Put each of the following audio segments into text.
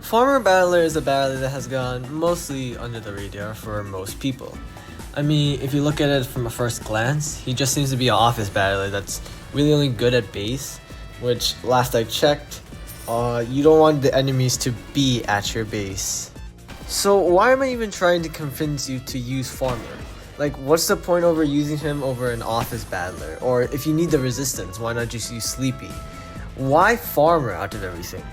Farmer Battler is a battler that has gone mostly under the radar for most people. I mean, if you look at it from a first glance, he just seems to be an office battler that's really only good at base, which last I checked, you don't want the enemies to be at your base. So why am I even trying to convince you to use Farmer? Like, what's the point over using him over an office battler? Or if you need the resistance, why not just use Sleepy? Why Farmer out of everything?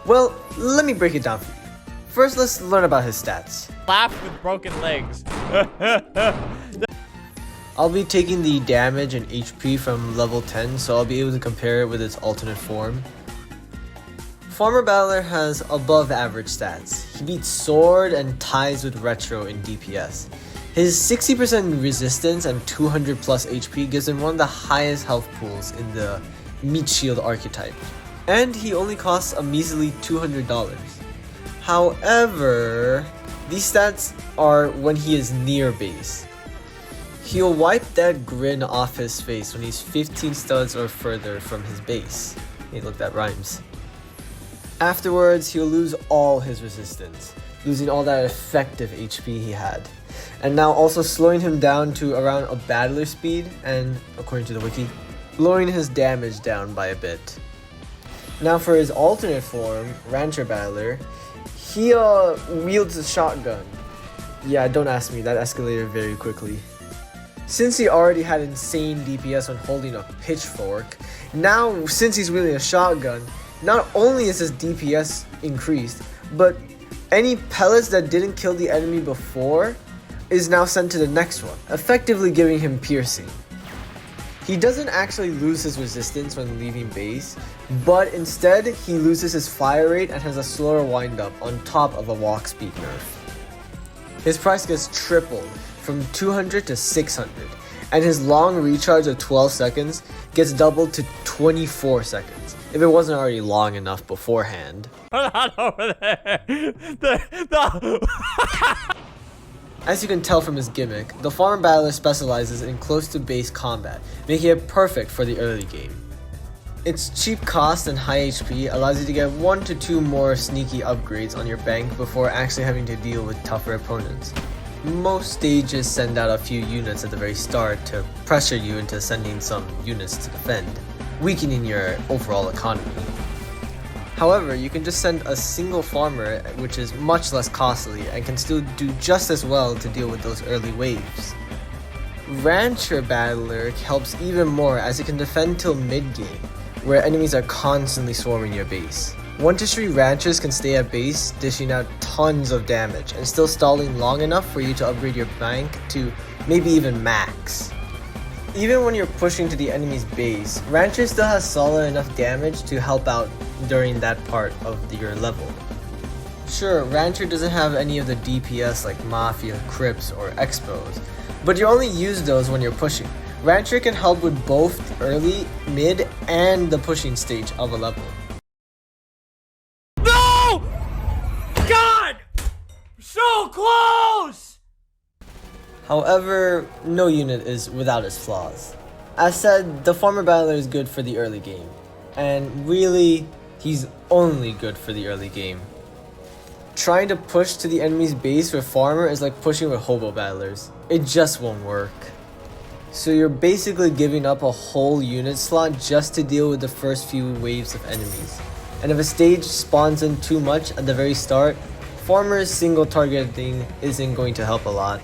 Well, let me break it down for you. First, let's learn about his stats. Laugh with broken legs. I'll be taking the damage and HP from level 10, so I'll be able to compare it with its alternate form. Farmer Battler has above average stats. He beats Sword and ties with Retro in DPS. His 60% resistance and 200 plus HP gives him one of the highest health pools in the Meat Shield archetype. And he only costs a measly $200. However, these stats are when he is near base. He'll wipe that grin off his face when he's 15 studs or further from his base. Hey, look, that rhymes. Afterwards, he'll lose all his resistance, losing all that effective HP he had. And now also slowing him down to around a battler speed and, according to the wiki, lowering his damage down by a bit. Now for his alternate form, Rancher Battler, he wields a shotgun. Yeah, don't ask me, that escalated very quickly. Since he already had insane DPS when holding a pitchfork, now since he's wielding a shotgun, not only is his DPS increased, but any pellets that didn't kill the enemy before is now sent to the next one, effectively giving him piercing. He doesn't actually lose his resistance when leaving base, but instead he loses his fire rate and has a slower windup on top of a walk speed nerf. His price gets tripled from 200 to 600, and his long recharge of 12 seconds gets doubled to 24 seconds, if it wasn't already long enough beforehand. Hold on over there. As you can tell from his gimmick, the Farmer Battler specializes in close to base combat, making it perfect for the early game. Its cheap cost and high HP allows you to get 1 to 2 more sneaky upgrades on your bank before actually having to deal with tougher opponents. Most stages send out a few units at the very start to pressure you into sending some units to defend, weakening your overall economy. However, you can just send a single farmer, which is much less costly and can still do just as well to deal with those early waves. Rancher Battler helps even more as it can defend till mid-game, where enemies are constantly swarming your base. 1 to 3 ranchers can stay at base, dishing out tons of damage and still stalling long enough for you to upgrade your bank to maybe even max. Even when you're pushing to the enemy's base, Rancher still has solid enough damage to help out during that part of your level. Sure, Rancher doesn't have any of the DPS like Mafia, Crips, or Expos, but you only use those when you're pushing. Rancher can help with both early, mid, and the pushing stage of a level. No! God! So close! However, no unit is without its flaws. As said, the Farmer Battler is good for the early game, and really, he's only good for the early game. Trying to push to the enemy's base with Farmer is like pushing with Hobo Battlers. It just won't work. So you're basically giving up a whole unit slot just to deal with the first few waves of enemies. And if a stage spawns in too much at the very start, Farmer's single targeting isn't going to help a lot.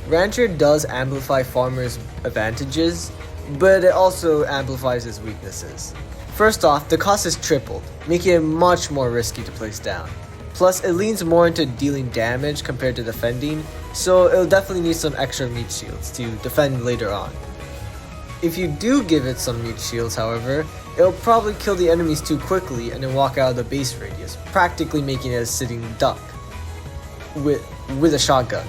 Rancher does amplify Farmer's advantages, but it also amplifies his weaknesses. First off, the cost is tripled, making it much more risky to place down. Plus, it leans more into dealing damage compared to defending, so it'll definitely need some extra meat shields to defend later on. If you do give it some meat shields, however, it'll probably kill the enemies too quickly and then walk out of the base radius, practically making it a sitting duck with a shotgun.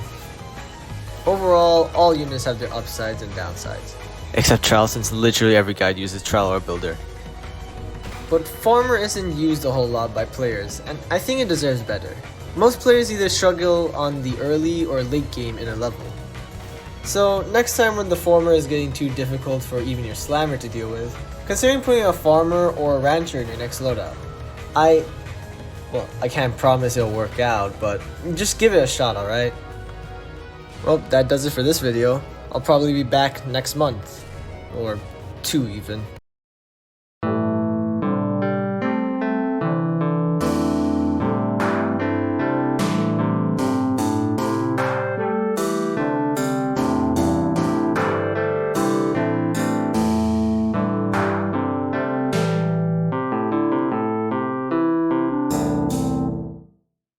Overall, all units have their upsides and downsides. Except Trowel, since literally every guide uses Trowel or Builder. But Farmer isn't used a whole lot by players, and I think it deserves better. Most players either struggle on the early or late game in a level. So next time when the Farmer is getting too difficult for even your Slammer to deal with, considering putting a Farmer or a Rancher in your next loadout. Well, I can't promise it'll work out, but just give it a shot, alright? Well, that does it for this video. I'll probably be back next month. Or 2 even.